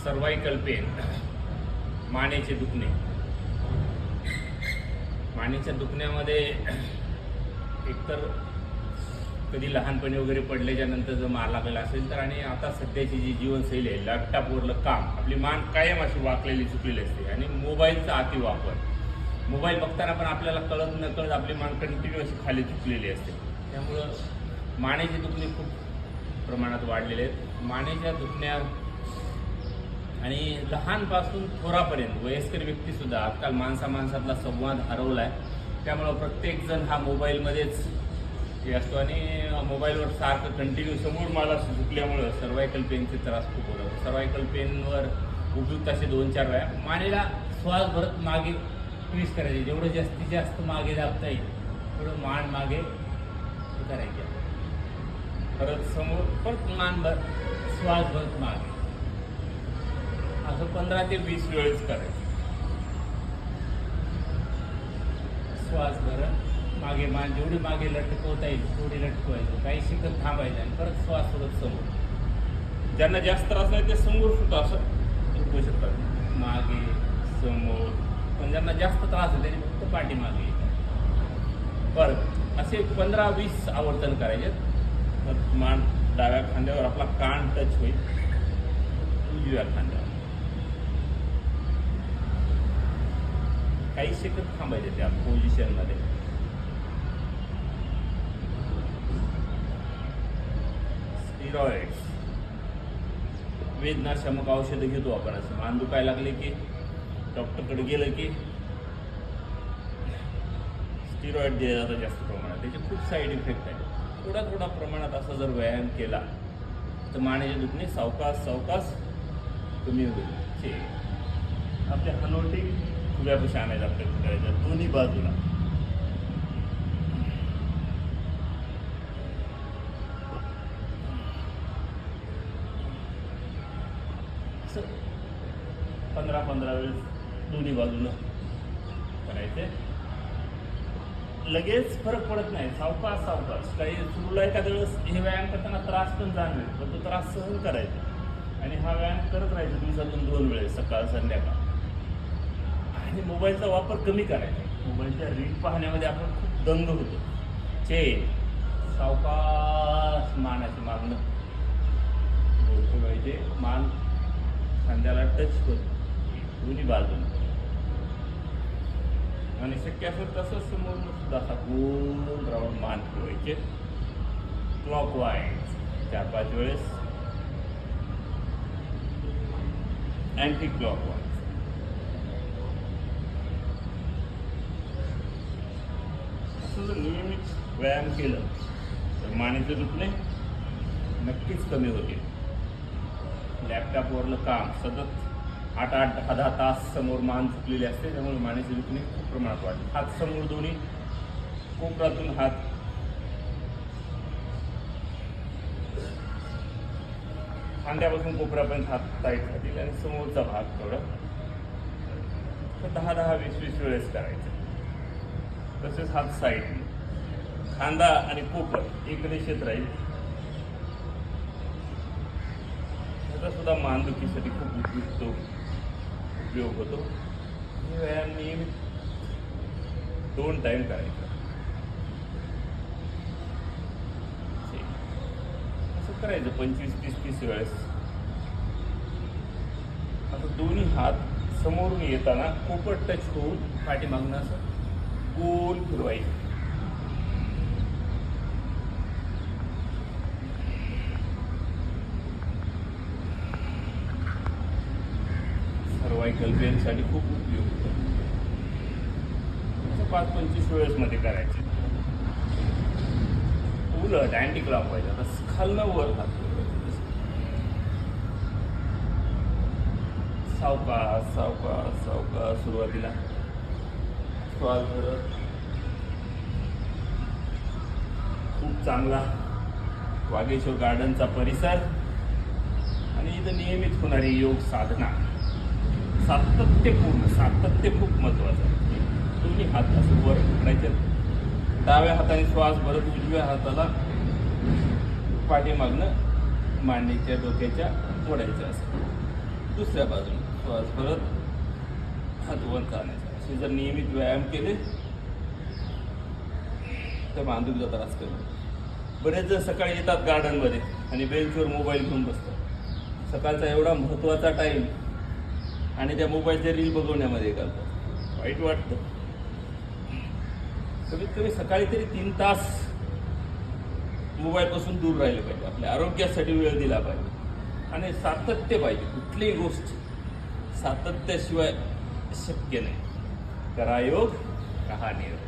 Cervical pen, मानेचे दुखणे. मानेच्या दुखण्यामध्ये एकतर कधी लहानपणी वगैरे पडल्याच्या नंतर जर मार लागलेला असेल तर, आणि आता सध्याची जी जीवनशैली आहे, लॅपटॉपवरलं काम, आपली मान कायम अशी वाकलेली चुकलेली असते. आणि मोबाईलचा अतिवापर, मोबाईल बघताना पण आपल्याला कळत नकळत आपली मान कंटिन्यू अशी खाली चुकलेली असते. त्यामुळं मानेचे दुखणे खूप प्रमाणात वाढलेले आहेत. मानेच्या दुखण्या आणि लहानपासून थोरापर्यंत वयस्कर व्यक्तीसुद्धा आजकाल माणसातला संवाद हरवला आहे. त्यामुळं प्रत्येकजण हा मोबाईलमध्येच हे असतो आणि मोबाईलवर सारखं कंटिन्यू समोर मला झुकल्यामुळं सर्वायकल पेनचे त्रास खूप होतात. सर्वायकल पेनवर उपयुक्त असे 2-4 वेळा मानेला श्वास भरत मागे ट्विस्ट करायचे. जेवढं जास्तीत जास्त मागे दाबता येईल तेवढं मान मागे करायचे. परत समोर परत मान श्वास भरत मागे, असं 15 ते 20 वेळेस करायचं. श्वास भरत मागे, मान जेवढी मागे लटकवता येईल तेवढी लटकवायचं. काही शिकत थांबायचं आणि परत श्वास सोडत समोर. ज्यांना जास्त त्रास नाही ते समोर सुद्धा असं झुकवू शकतात, मागे समोर. पण ज्यांना जास्त त्रास आहे त्यांनी फक्त पाठीमागे परत असे 15-20 आवर्तन करायचे. तर मान डाव्या खांद्यावर, आपला कान टच होईल उजव्या खांद्यावर. काही सेकंद थांबायचे त्या पोझिशनमध्ये. स्टिरॉइड्स, वेदनाशामक औषधं घेतो आपण. असं मान दुखायला लागले की डॉक्टरकडे गेलं की स्टिरॉइड दिले जातं जास्त प्रमाणात. त्याचे खूप साईड इफेक्ट आहे. थोडा प्रमाणात असा जर व्यायाम केला तर मानेचे दुखणे सावकाश कमी होईल. आपल्या हनवटी खुब्यापाशी आणायचा प्रयत्न करायचा दोन्ही बाजूला. असं 15 वेळेस दोन्ही बाजूला करायचे. लगेच फरक पडत नाही, सावकाश. काही सुरूला एखाद्या वेळेस हे व्यायाम करताना त्रास पण जाणवेल, पण तो त्रास सहन करायचा आणि हा व्यायाम करत राहायचा दिवसातून 2 वेळेस, सकाळ संध्याकाळ. आणि मोबाईलचा वापर कमी करायचा. मोबाईलच्या रील पाहण्यामध्ये आपण खूप दंग होतो. सावकाश मानाची मागणं ठेवायचे. मान खांद्याला टच होत दोन्ही बाजूने. आणि शक्य असेल तसंच समोर सुद्धा असा गोल राऊंड मान ठेवायचे. क्लॉकवाईज 4-5 वेळेस, अँटी क्लॉकवाईज. असं जर नियमित व्यायाम केलं तर मानेचे दुखणे नक्कीच कमी होतील. लॅपटॉपवरलं काम सतत 8-10 तास समोर मान चुकलेली असते, त्यामुळे मानेचे दुखणे खूप प्रमाणात वाढते. हात समोर दोन्ही, कोपरातून हात खांद्यापासून कोपऱ्यापर्यंत हात टाईट राहतील आणि समोरचा भाग थोडा 10-20 वेळेस करायचं. तसेच हात साईड, खांदा आणि कोपर एक रेषेत राहील. त्याचा सुद्धा मानदुखीसाठी खूप उपयुक्त उपयोग होतो. हे व्यायाम नियमित 2 टाईम करायचा. असं करायचं 25-30 वेळेस. असं दोन्ही हात समोरून येताना कोपर टच होऊन पाठीमागनं असं गोल फिरवायचं. सर्वायकल पेनसाठी खूप उपयोग होतो. 5-25 वेळेस मध्ये करायचे. उलट अँटी क्लॉकवाईज, आता खालनं वर हात सावकाश सुरुवातीला श्वास भरत. खूप चांगला वागेश्वर गार्डनचा परिसर आणि इथं नियमित होणारी योग साधना. सातत्य खूप महत्त्वाचं आहे. दोन्ही हात असं वर करायचे. डाव्या हाताने श्वास भरत उजव्या हाताला पाठीमागनं मांडीच्या डोक्याच्या ओढायचं असं. दुसऱ्या बाजूने श्वास परत हात वर चालण्याचा. असे जर नियमित व्यायाम केले तर मांडीचा त्रास कमी. बरेच जण सकाळी येतात गार्डनमध्ये आणि बेंचवर मोबाईल घेऊन बसतात. सकाळचा एवढा महत्त्वाचा टाईम आणि त्या मोबाईलचे रील बघवण्यामध्ये घालतात. वाईट वाटतं. कमीत कमी सकाळी तरी 3 तास मोबाईलपासून दूर राहिलं पाहिजे. आपल्या आरोग्यासाठी वेळ दिला पाहिजे आणि सातत्य पाहिजे. कुठलीही गोष्ट सातत्याशिवाय शक्य नाही. करा योग, कहा निरोग.